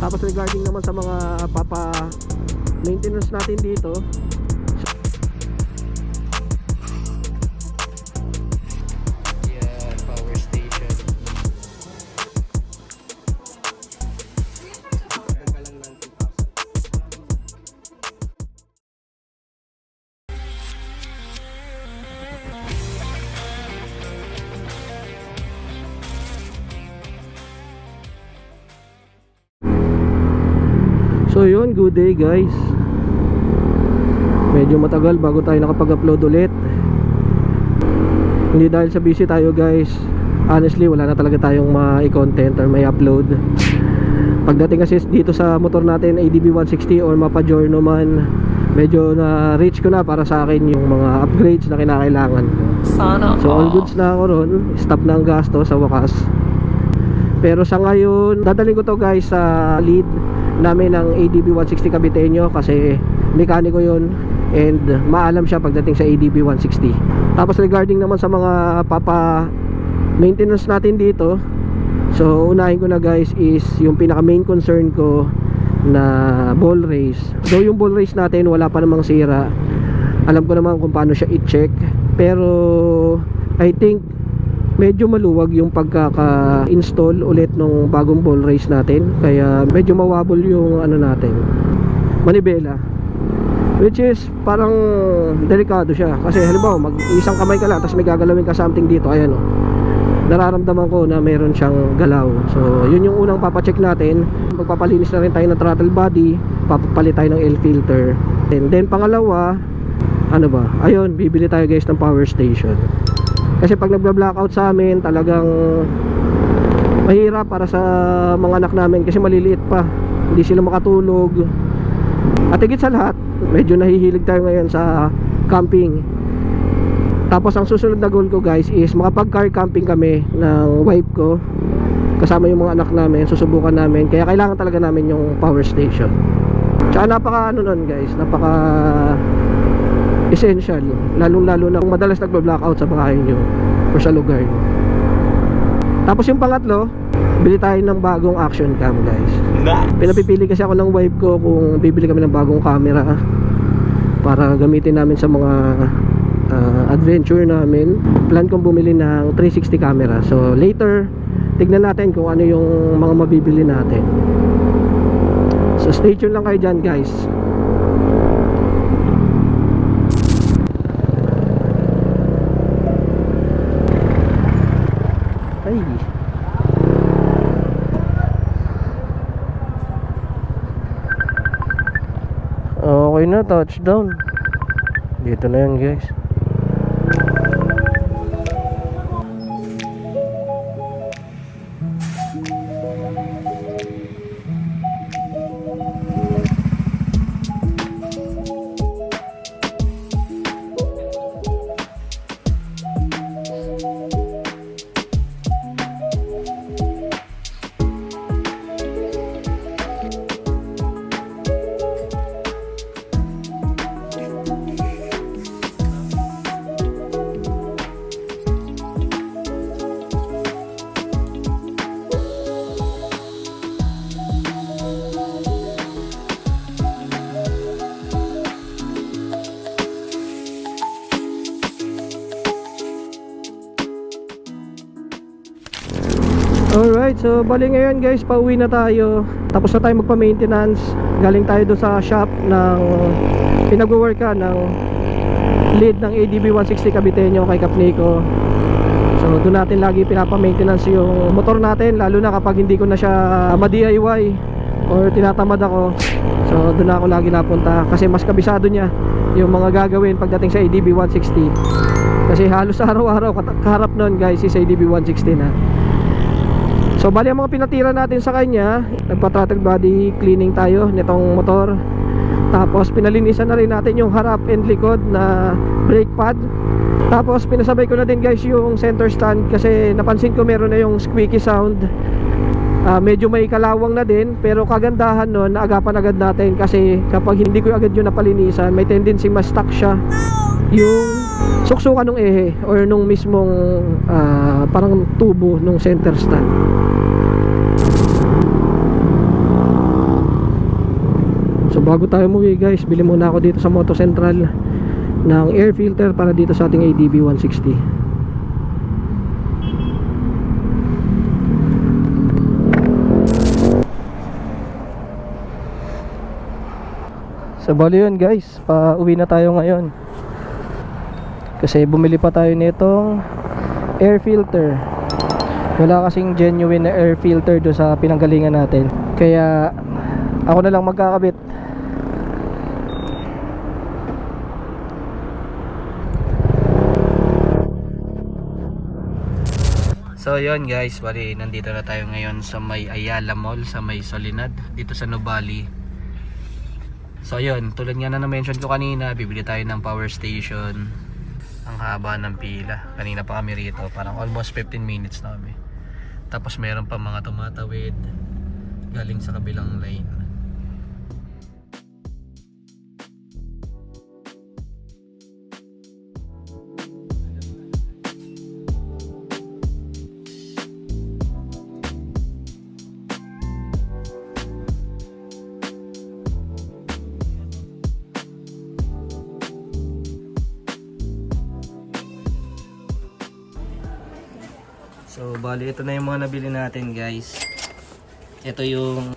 Tapos regarding naman sa mga maintenance natin dito, yan, power station. Dagdagan lang ng 2,000. so yun, good day guys. Medyo matagal bago tayo nakapag-upload ulit. Hindi dahil sa busy tayo guys, honestly wala na talaga tayong ma-content or may upload. Pagdating kasi dito sa motor natin, ADB 160 or Mapa Giorno man, medyo na reach ko na para sa akin yung mga upgrades na kinakailangan ko. So all goods na ako ron, stop na ang gasto sa wakas. Pero sa ngayon, dadalhin ko to guys sa lead namin ng ADB 160 Caviteño kasi mekaniko yun and maalam siya pagdating sa ADB 160. Tapos regarding naman sa mga maintenance natin dito, so unahin ko na guys is yung pinaka main concern ko na ball race. Though yung ball race natin wala pa namang sira, alam ko naman kung paano siya i-check, pero I think medyo maluwag yung pagkaka-install ulit ng bagong ball race natin, kaya medyo mawabol yung ano natin, manibela, which is parang delikado siya kasi halimbawa mag-isang kamay ka lang tapos may gagalawin ka something dito, ayan o, nararamdaman ko na meron siyang galaw. So yun yung unang papacheck natin. Magpapalinis na rin tayo ng throttle body, papapalit tayo ng air filter, and then pangalawa, ano ba, ayun, bibili tayo guys ng power station. Kasi pag nagba-blackout sa amin, talagang mahirap para sa mga anak namin kasi maliliit pa, hindi sila makatulog. At higit sa lahat, medyo nahihilig tayo ngayon sa camping. Tapos ang susunod na goal ko guys is makapag-car camping kami ng wife ko, kasama yung mga anak namin, susubukan namin. Kaya kailangan talaga namin yung power station. Tsaka napaka ano nun guys, napaka essential, lalong lalo na kung madalas nagba-blackout sa bahay nyo o sa lugar nyo. Tapos yung pangatlo, bili tayo ng bagong action cam guys. Pinapipili kasi ako ng wife ko kung bibili kami ng bagong camera para gamitin namin sa mga adventure namin. Plan kong bumili ng 360 camera. So later, tignan natin kung ano yung mga mabibili natin. So stay tuned lang kayo dyan guys. Ay, okay na, touchdown. Dito na yan guys. Alright, so bali ngayon guys, pauwi na tayo. Tapos na tayo magpa-maintenance. Galing tayo doon sa shop ng pinag-worka ng lead ng ADB 160 Caviteño kay Kapnico. So doon natin lagi pinapa-maintenance yung motor natin, lalo na kapag hindi ko na siya ma-DIY or tinatamad ako. So doon ako lagi napunta kasi mas kabisado niya yung mga gagawin pagdating sa ADB 160. Kasi halos araw-araw kaharap nun guys is ADB 160 na. So bali ang mga pinatira natin sa kanya, nagpa-throttle body cleaning tayo nitong motor. Tapos pinalinisan na rin natin yung harap and likod na brake pad. Tapos pinasabay ko na din guys yung center stand kasi napansin ko meron na yung squeaky sound. Medyo may kalawang na din, pero kagandahan nun, naagapan agad natin kasi kapag hindi ko agad yun napalinisan, may tendency ma-stuck siya yung suksukan ng ehe or nung mismong parang tubo nung center stand. bago tayo umuwi guys, bili muna ako dito sa Moto Central ng air filter para dito sa ating ADB 160. So bali yun guys, pauwi na tayo ngayon. Kasi bumili pa tayo nitong air filter. Wala kasing genuine na air filter do sa pinanggalingan natin. Kaya ako na lang magkakabit. So yun guys, bali nandito na tayo ngayon sa may Ayala Mall, sa may Solinad, dito sa Nubali. So yun, tulad nga na na-mention ko kanina, bibili tayo ng power station. Ang haba ng pila. Kanina pa kami rito, parang almost 15 minutes na kami. Tapos meron pa mga tumatawid galing sa kabilang lane. So bali ito na yung mga nabili natin guys. Ito yung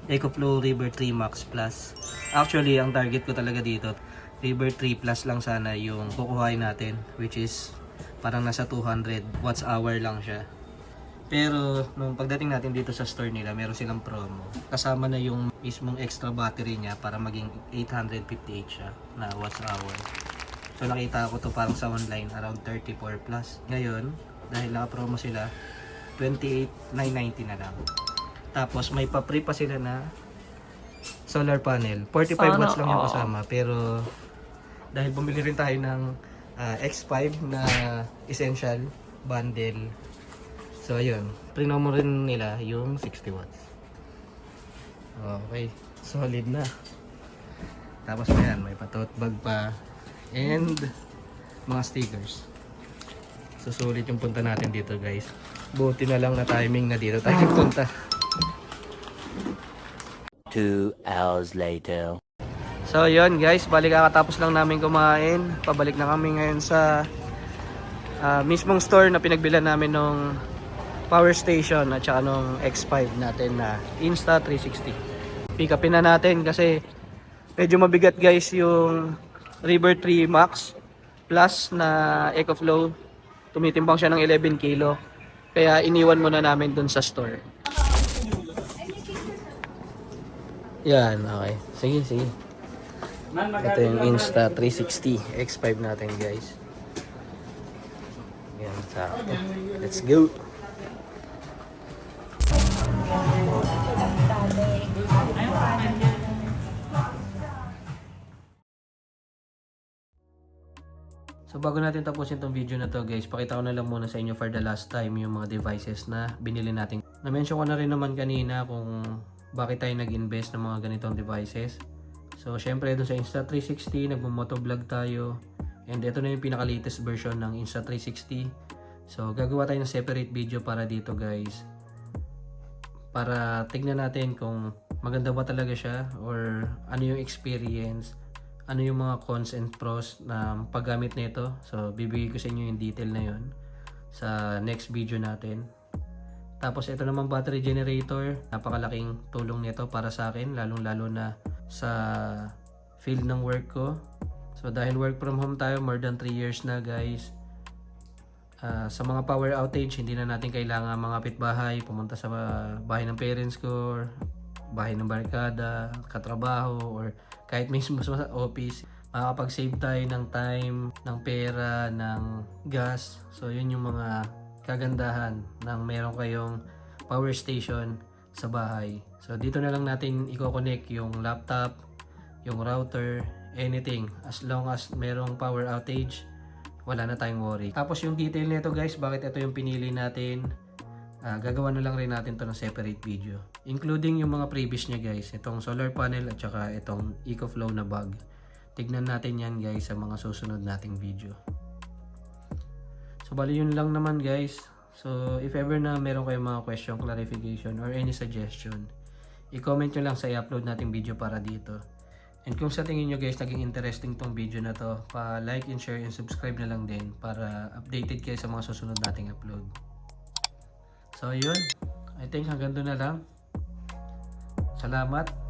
EcoFlow River 3 Max Plus. Actually ang target ko talaga dito River 3 Plus lang sana yung kukuhain natin, which is parang nasa 200 watts hour lang siya. Pero nung pagdating natin dito sa store nila, meron silang promo. Kasama na yung mismong extra battery niya para maging 858 siya na watts hour. So nakita ko to parang sa online around 34 plus. Ngayon dahil naka-promo sila, 28,990 na lang. Tapos may pa-free pa sila na solar panel. 45 watts lang yung kasama. Pero dahil bumili rin tayo ng X5 na essential bundle. So ayun, prinomo rin nila yung 60 watts. Okay, solid na. Tapos may pa-tote bag pa and mga stickers. Susulit yung punta natin dito guys. Buti na lang na timing na dito tayo punta. 2 hours later. So yun guys, balik kakatapos lang namin kumain. Pabalik na kami ngayon sa mismong store na pinagbilan namin nung power station at saka nung X5 natin na Insta360. Pick upin na natin kasi medyo mabigat guys yung River 3 Max Plus na EcoFlow. Tumitimbang siya ng 11 kilo. Kaya iniwan muna namin dun sa store. Yan, okay. Sige, sige. Ito yung Insta360 X5 natin guys. Yan, sakto. Let's go. So bago natin tapusin tong video na to guys, pakita ko na lang muna sa inyo for the last time yung mga devices na binili natin. Na-mention ko na rin naman kanina kung bakit tayo nag-invest ng mga ganitong devices. So syempre doon sa Insta360, nagmo-motovlog tayo. And ito na yung pinaka-latest version ng Insta360. So gagawa tayo ng separate video para dito guys. Para tignan natin kung maganda ba talaga siya or ano yung experience. Ano yung mga cons and pros na paggamit nito. So bibigay ko sa inyo yung detail na yon sa next video natin. Tapos ito naman battery generator, napakalaking tulong nito para sa akin, lalong lalo na sa field ng work ko. So dahil work from home tayo, more than 3 years na guys, sa mga power outage hindi na natin kailangan mangapit bahay, pumunta sa bahay ng parents ko, bahay ng barkada, katrabaho, or kahit mismo sa office. Makakapag-save tayo ng time, ng pera, ng gas. So yun yung mga kagandahan ng meron kayong power station sa bahay. So dito na lang natin i-connect yung laptop, yung router, anything. As long as merong power outage, wala na tayong worry. Tapos yung detail nito guys, bakit ito yung pinili natin, gagawa na lang rin natin to ng separate video, including yung mga previous nya guys, itong solar panel at saka itong EcoFlow na bag. Tignan natin yan guys sa mga susunod nating video. So bali yun lang naman guys. So if ever na meron kayong mga question, clarification, or any suggestion, i-comment nyo lang sa i-upload nating video para dito. And kung sa tingin nyo guys naging interesting tong video na to, pa-like and share and subscribe na lang din para updated kayo sa mga susunod nating upload. So yun, I think hanggang doon na lang. Salamat.